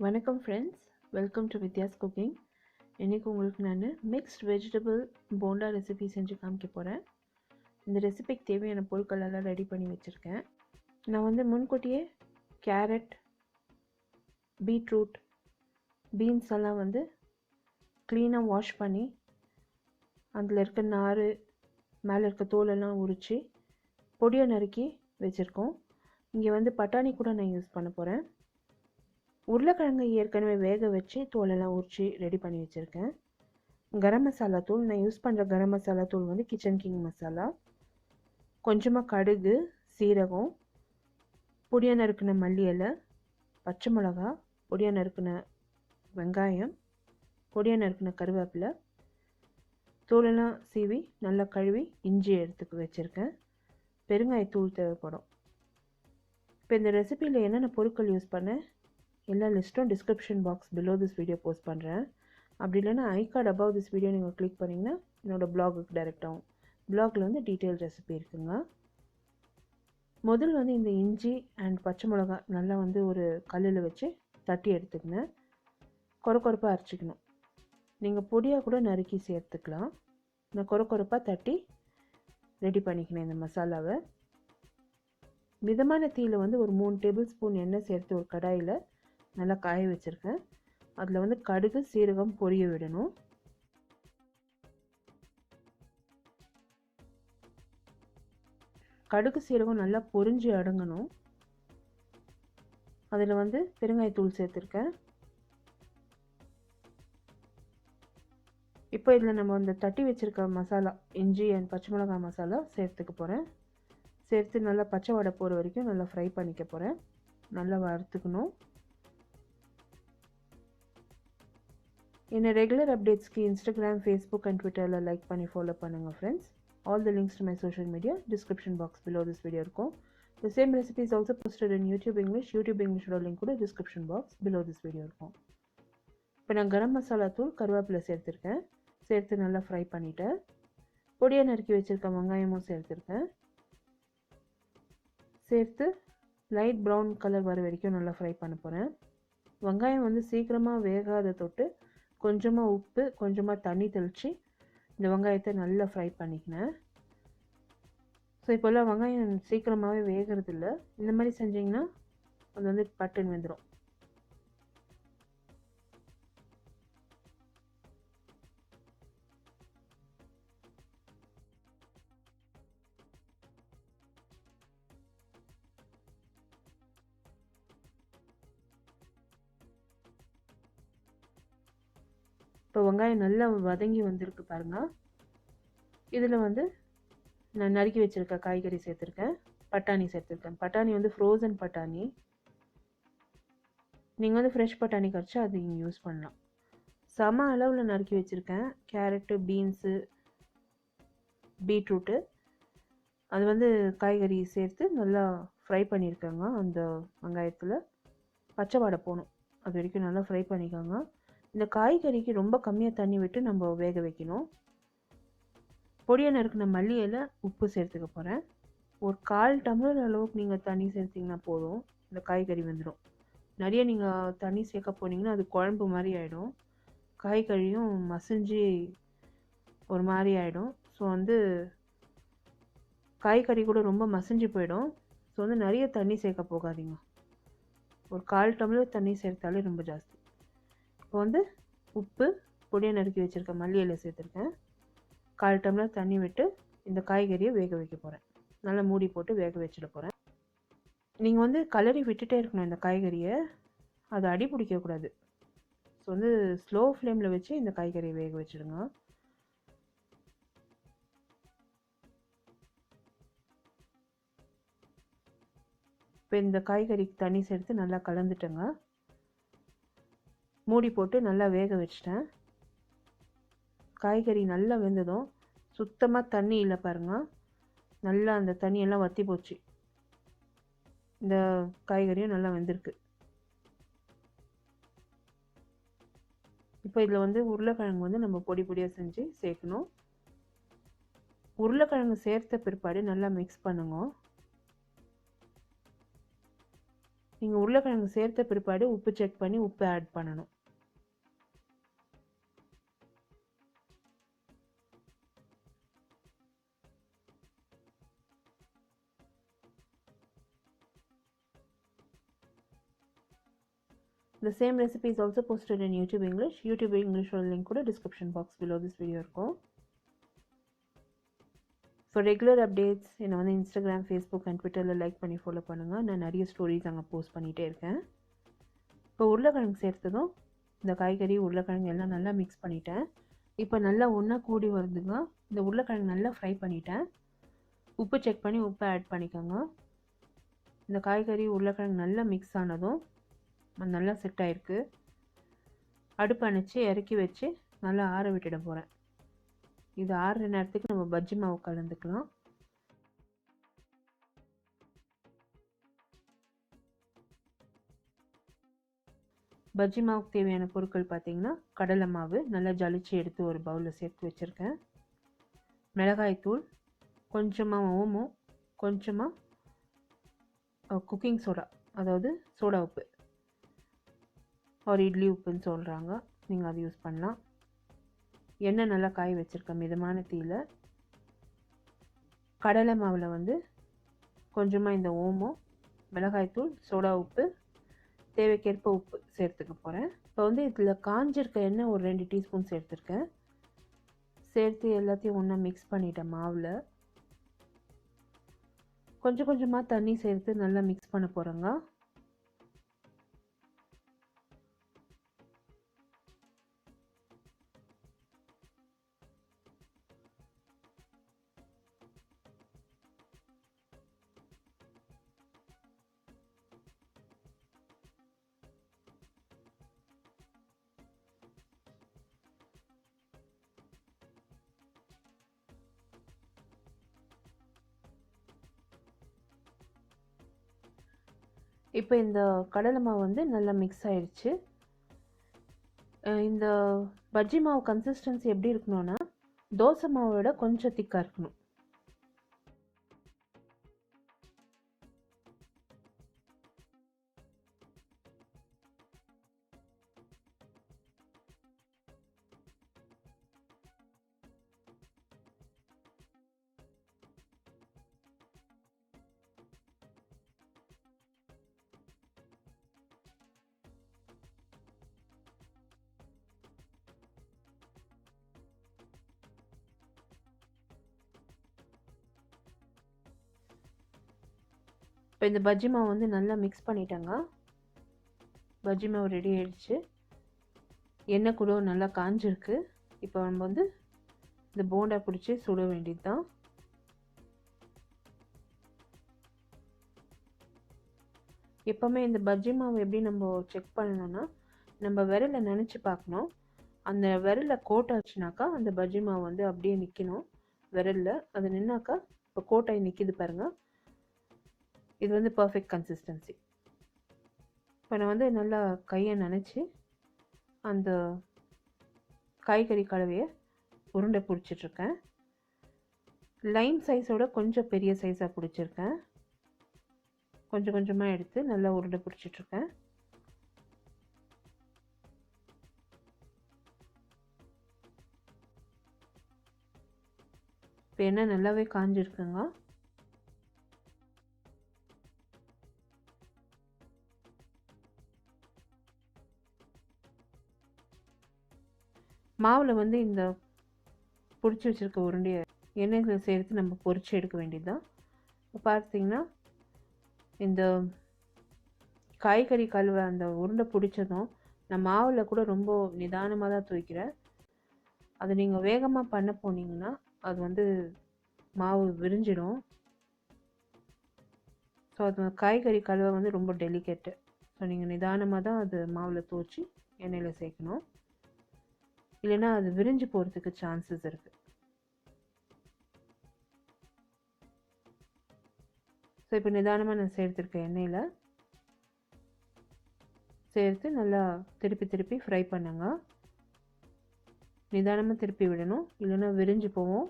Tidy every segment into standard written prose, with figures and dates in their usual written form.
வணக்கம் friends, welcome to Vidya's cooking. இன்றைக்கி உங்களுக்கு நான் மிக்ஸ்ட் வெஜிடபிள் போண்டா ரெசிபி செஞ்சு காமிக்க போகிறேன். இந்த ரெசிபிக்கு தேவையான பொருட்கள் எல்லாம் ரெடி பண்ணி வச்சுருக்கேன். நான் வந்து முன்கூட்டியே கேரட், பீட்ரூட், பீன்ஸ் எல்லாம் வந்து க்ளீனாக வாஷ் பண்ணி அதில் இருக்க நார், மேலே இருக்க தோலெல்லாம் உரித்து பொடியை நறுக்கி வச்சுருக்கோம். இங்கே வந்து பட்டாணி கூட நான் யூஸ் பண்ண போகிறேன். உருளைக்கிழங்கு ஏற்கனவே வேக வச்சு தோலெல்லாம் உரித்து ரெடி பண்ணி வச்சுருக்கேன். கரம் மசாலா தூள் நான் யூஸ் பண்ணுற கரம் மசாலா தூள் வந்து கிச்சன் கிங் மசாலா. கொஞ்சமாக கடுகு, சீரகம், பொடியாக நறுக்கின மல்லி இலை, பச்சை மிளகா, பொடியாக நறுக்கின வெங்காயம், பொடியாக நறுக்கின கருவேப்பிலை, தூளெல்லாம் சீவி நல்லா கழுவி இஞ்சி எடுத்து வச்சுருக்கேன். பெருங்காயத்தூள் தேவைப்படும். இப்போ இந்த ரெசிபியில் என்னென்ன பொருட்கள் யூஸ் பண்ணேன் எல்லா லிஸ்ட்டும் description box below this video post பண்ணுறேன். அப்படி இல்லைன்னா I card above this video நீங்கள் கிளிக் பண்ணிங்கன்னா என்னோடய பிளாகுக்கு டைரெக்ட் ஆகும். பிளாகில் வந்து டீட்டெயில் ரெசிபி இருக்குங்க. முதல் வந்து இந்த இஞ்சி அண்ட் பச்சை மிளகா நல்லா வந்து ஒரு கல்லில் வச்சு தட்டி எடுத்துக்கினேன். கொரப்பாக அரைச்சிக்கணும். நீங்கள் பொடியாக கூட நறுக்கி சேர்த்துக்கலாம். நான் கொரப்பாக தட்டி ரெடி பண்ணிக்கினேன் இந்த மசாலாவை. மிதமான தீயில் வந்து ஒரு 3 டேபிள் ஸ்பூன் எண்ணெய் சேர்த்து ஒரு கடாயில் நல்லா காய வச்சுருக்கேன். அதில் வந்து கடுகு, சீரகம் பொரிய விடணும். கடுகு சீரகம் நல்லா பொரிஞ்சு அடங்கணும். அதில் வந்து பெருங்காயத்தூள் சேர்த்துருக்கேன். இப்போ இதில் நம்ம அந்த தட்டி வச்சுருக்க மசாலா, இஞ்சி அண்ட் பச்சை மிளகாய் மசாலா சேர்த்துக்க போகிறேன். சேர்த்து நல்லா பச்சை வடை போகிற வரைக்கும் நல்லா ஃப்ரை பண்ணிக்க போகிறேன். நல்லா வறுத்துக்கணும். என்னை ரெகுலர் அப்டேட்ஸ்க்கு இன்ஸ்டாகிராம், ஃபேஸ்புக் அண்ட் ட்விட்டரில் லைக் பண்ணி ஃபாலோ பண்ணுங்கள் friends. All the links to my social media description box below this video இருக்கும். The same recipe is also posted in YouTube இங்கிலீஷோட லிங்க் கூட description box below this video இருக்கும். இப்போ நான் கரம் மசாலா தூள், கருவேப்பிலை சேர்த்துருக்கேன். சேர்த்து நல்லா ஃப்ரை பண்ணிவிட்டேன். பொடியாக நறுக்கி வச்சுருக்க வெங்காயமும் சேர்த்துருக்கேன். சேர்த்து லைட் ப்ரௌன் கலர் வர வரைக்கும் நல்லா ஃப்ரை பண்ண போகிறேன். வெங்காயம் வந்து சீக்கிரமாக வேகாத தொட்டு கொஞ்சமாக உப்பு, கொஞ்சமாக தண்ணி தெளித்து இந்த வெங்காயத்தை நல்லா ஃப்ரை பண்ணிக்கினேன். ஸோ இப்போல்லாம் வெங்காயம் சீக்கிரமாகவே வேகிறது இல்லை. இந்த மாதிரி செஞ்சிங்கன்னா அது வந்து பட்டுன்னு வந்துடும். இப்போ வெங்காயம் நல்லா வதங்கி வந்திருக்கு பாருங்கள். இதில் வந்து நான் நறுக்கி வச்சுருக்க காய்கறி சேர்த்துருக்கேன். பட்டாணி சேர்த்துருக்கேன். பட்டாணி வந்து ஃப்ரோசன் பட்டாணி. நீங்கள் வந்து ஃப்ரெஷ் பட்டாணி கரைச்சா அது நீங்கள் யூஸ் பண்ணலாம். சம அளவில் நறுக்கி வச்சுருக்கேன். கேரட்டு, பீன்ஸு, பீட்ரூட்டு, அது வந்து காய்கறி சேர்த்து நல்லா ஃப்ரை பண்ணியிருக்காங்க. அந்த வெங்காயத்தில் பச்சை வாடை போகணும், அது வரைக்கும் நல்லா ஃப்ரை பண்ணிக்கோங்க. இந்த காய்கறிக்கு ரொம்ப கம்மியாக தண்ணி விட்டு நம்ம வேக வைக்கணும். பொடியாக நறுக்கின மல்லி இலை, உப்பு சேர்த்துக்க போகிறேன். ஒரு 1/4 டம்ளர் அளவுக்கு நீங்கள் தண்ணி சேர்த்திங்கன்னா போதும். இந்த காய்கறி வந்துடும். நிறைய நீங்கள் தண்ணி சேர்க்க போனீங்கன்னா அது குழம்பு மாதிரி ஆகிடும். காய்கறியும் மசிஞ்சு ஒரு மாதிரி ஆகிடும். ஸோ வந்து காய்கறி கூட ரொம்ப மசிஞ்சு போயிடும். ஸோ வந்து நிறைய தண்ணி சேர்க்க போகாதீங்க. ஒரு 1/4 டம்ளர் தண்ணி சேர்த்தாலே ரொம்ப ஜாஸ்தி. இப்போ வந்து உப்பு, பொடியாக நறுக்கி வச்சுருக்க மல்லி இலை சேர்த்துருக்கேன். 1/4 டம்ளர் தண்ணி விட்டு இந்த காய்கறியை வேக வைக்க போகிறேன். நல்லா மூடி போட்டு வேக வச்சிட போகிறேன். நீங்கள் வந்து கலரி விட்டுட்டே இருக்கணும் இந்த காய்கறியை. அது அடி பிடிக்கக்கூடாது. ஸோ வந்து ஸ்லோ ஃப்ளேமில் வச்சு இந்த காய்கறியை வேக வச்சுடுங்க. இப்போ இந்த காய்கறிக்கு தண்ணி சேர்த்து நல்லா கலந்துட்டேங்க. மூடி போட்டு நல்லா வேக வச்சிட்டேன். காய்கறி நல்லா வெந்ததும் சுத்தமாக தண்ணி இல்லை பாருங்கள். நல்லா அந்த தண்ணியெல்லாம் வற்றி போச்சு. இந்த காய்கறியும் நல்லா வெந்திருக்கு. இப்போ இதில் வந்து உருளைக்கிழங்கு வந்து நம்ம பொடி பொடியாக செஞ்சு சேர்க்கணும். உருளைக்கிழங்கு சேர்த்த பிற்பாடு நல்லா மிக்ஸ் பண்ணுங்க. நீங்கள் உருளைக்கிழங்கு சேர்த்த பிற்பாடு உப்பு செக் பண்ணி உப்பு ஆட் பண்ணணும். The same recipe is also posted in YouTube English. YouTube English link கூட description box below this video இருக்கும். For regular updates என்னை வந்து Instagram, Facebook and Twitterல லைக் பண்ணி ஃபாலோ பண்ணுங்கள். நான் நிறைய ஸ்டோரிஸ் அங்கே போஸ்ட் பண்ணிகிட்டே இருக்கேன். இப்போ உருளைக்கிழங்கு சேர்த்ததும் இந்த காய்கறி உருளைக்கிழங்கு எல்லாம் நல்லா மிக்ஸ் பண்ணிட்டேன். இப்போ நல்லா ஒன்றா கூடி வருதுங்க. இந்த உருளைக்கிழங்கு நல்லா ஃப்ரை பண்ணிட்டேன். உப்பு செக் பண்ணி உப்பு ஆட் பண்ணிக்கோங்க. இந்த காய்கறி உருளைக்கிழங்கு நல்லா மிக்ஸ் ஆனதும் நல்லா செட் ஆகிருக்கு. அடுப்பு அணைச்சி இறக்கி வச்சு நல்லா ஆற விட்டுட போகிறேன். இது ஆறுற நேரத்துக்கு நம்ம பஜ்ஜி மாவு கலந்துக்கலாம். பஜ்ஜி மாவுக்கு தேவையான பொருட்கள் பார்த்திங்கன்னா கடலை மாவு நல்லா ஜலிச்சு எடுத்து ஒரு பவுலில் சேர்த்து வச்சுருக்கேன். மிளகாய்த்தூள், கொஞ்சமாக ஓமம், கொஞ்சமாக குக்கிங் சோடா, அதாவது சோடா உப்பு ஒரு இட்லி உப்புன்னு சொல்கிறாங்க, நீங்கள் அது யூஸ் பண்ணலாம். எண்ணெய் நல்லா காய வச்சுருக்கேன் மிதமான தீயில். கடலை மாவில் வந்து கொஞ்சமாக இந்த ஓமம், மிளகாய்த்தூள், சோடா உப்பு, தேவைக்கேற்ப உப்பு சேர்த்துக்க போகிறேன். இப்போ வந்து இதில் காஞ்சிருக்க எண்ணெய் ஒரு 2 டீஸ்பூன் சேர்த்துருக்கேன். சேர்த்து எல்லாத்தையும் ஒன்றா மிக்ஸ் பண்ணிட்டேன். மாவில் கொஞ்சம் கொஞ்சமாக தண்ணி சேர்த்து நல்லா மிக்ஸ் பண்ண போகிறேங்க. இப்போ இந்த கடலை மாவு வந்து நல்லா மிக்ஸ் ஆயிடுச்சு. இந்த பஜ்ஜி மாவு கன்சிஸ்டன்சி எப்படி இருக்கணும்னா தோசை மாவை விட கொஞ்சம் திக்காக இருக்கணும். இப்போ இந்த பஜ்ஜி மாவு வந்து நல்லா மிக்ஸ் பண்ணிட்டேங்க. பஜ்ஜி மாவு ரெடி ஆயிடுச்சு. எண்ணெய் கூட நல்லா காஞ்சிருக்கு. இப்போ நம்ம வந்து இந்த போண்டா பிடிச்சி சுட வேண்டியது தான். எப்போவுமே இந்த பஜ்ஜி மாவு எப்படி நம்ம செக் பண்ணணும்னா நம்ம விரலை நினச்சி பார்க்கணும். அந்த விரலில் கோட்டாச்சுனாக்கா அந்த பஜ்ஜி மாவு வந்து அப்படியே நிற்கணும் விரலில். அது நின்னாக்கா இப்போ கோட்டாகி நிற்கிது பாருங்கள், இது வந்து பர்ஃபெக்ட் கன்சிஸ்டன்சி. இப்போ நான் வந்து நல்லா கையை நனைச்சி அந்த காய்கறி கலவையை உருண்டை பிடிச்சிட்ருக்கேன். லைம் சைஸோட கொஞ்சம் பெரிய சைஸாக பிடிச்சிருக்கேன். கொஞ்சம் கொஞ்சமாக எடுத்து நல்லா உருண்டை பிடிச்சிட்ருக்கேன். இப்போ எண்ணெய் நல்லாவே காஞ்சிருக்குங்க. மாவில் வந்து இந்த பிடிச்சி வச்சுருக்க உருண்டையை எண்ணெயில் சேர்த்து நம்ம பொரிச்சு எடுக்க வேண்டியது தான். இப்போ பார்த்திங்கன்னா இந்த காய்கறி கழுவை அந்த உருண்டை பிடிச்சதும் நான் மாவில் கூட ரொம்ப நிதானமாக தான் துவைக்கிறேன். அதை நீங்கள் வேகமாக பண்ண போனீங்கன்னா அது வந்து மாவு விரிஞ்சிடும். ஸோ அது காய்கறி கழுவை வந்து ரொம்ப டெலிகேட்டு. ஸோ நீங்கள் நிதானமாக தான் அது மாவில் துவைச்சி எண்ணெயில் சேர்க்கணும், இல்லைன்னா அது விரிஞ்சு போகிறதுக்கு சான்சஸ் இருக்குது. ஸோ இப்போ நிதானமாக நான் சேர்த்துருக்கேன். எண்ணெயில் சேர்த்து நல்லா திருப்பி திருப்பி ஃப்ரை பண்ணுங்க. நிதானமாக திருப்பி விடணும், இல்லைன்னா விரிஞ்சு போவோம்.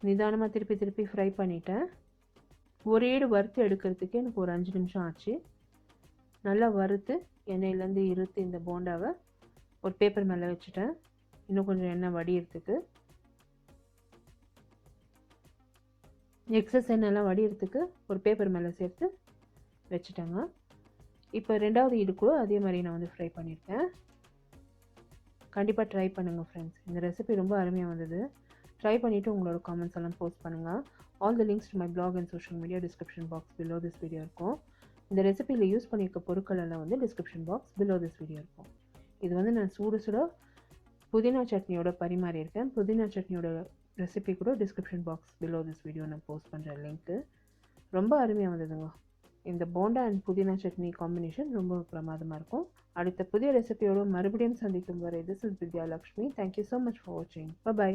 நிதானமாக திருப்பி திருப்பி ஃப்ரை பண்ணிட்டேன். ஒரேடு வறுத்து எடுக்கிறதுக்கு எனக்கு ஒரு 5 நிமிஷம் ஆச்சு. நல்லா வறுத்து எண்ணெயிலேருந்து இருத்து இந்த போண்டாவை ஒரு பேப்பர் மேலே வச்சுட்டேன். இன்னும் கொஞ்சம் எண்ணெய் வடிகிறதுக்கு, எக்ஸஸ் எண்ணெய்லாம் வடிகிறதுக்கு ஒரு பேப்பர் மேலே சேர்த்து வச்சுட்டேங்க. இப்போ 2வது ஈடு கூட அதே மாதிரி நான் வந்து ஃப்ரை பண்ணியிருக்கேன். கண்டிப்பாக ட்ரை பண்ணுங்கள் ஃப்ரெண்ட்ஸ். இந்த ரெசிபி ரொம்ப அருமையாக வந்தது. ட்ரை பண்ணிவிட்டு உங்களோட காமெண்ட்ஸ் எல்லாம் போஸ்ட் பண்ணுங்கள். All the links to my blog and social media description box below this video இருக்கும். இந்த ரெசிபியில் யூஸ் பண்ணியிருக்க பொருட்கள் எல்லாம் வந்து description box below this video இருக்கும். இது வந்து நான் சுட புதினா சட்னியோட பரிமாறியிருக்கேன். புதினா சட்னியோட ரெசிபி கூட description box below this video நான் போஸ்ட் பண்ணுறேன் லிங்க்கு. ரொம்ப அருமையாக வந்ததுங்க. இந்த போண்டா அண்ட் புதினா சட்னி காம்பினேஷன் ரொம்ப பிரமாதமாக இருக்கும். அடுத்த புதிய ரெசிபியோடு மறுபடியும் சந்திக்கும் வரை this is Vidya Lakshmi. Thank you so much for வாட்சிங். பை.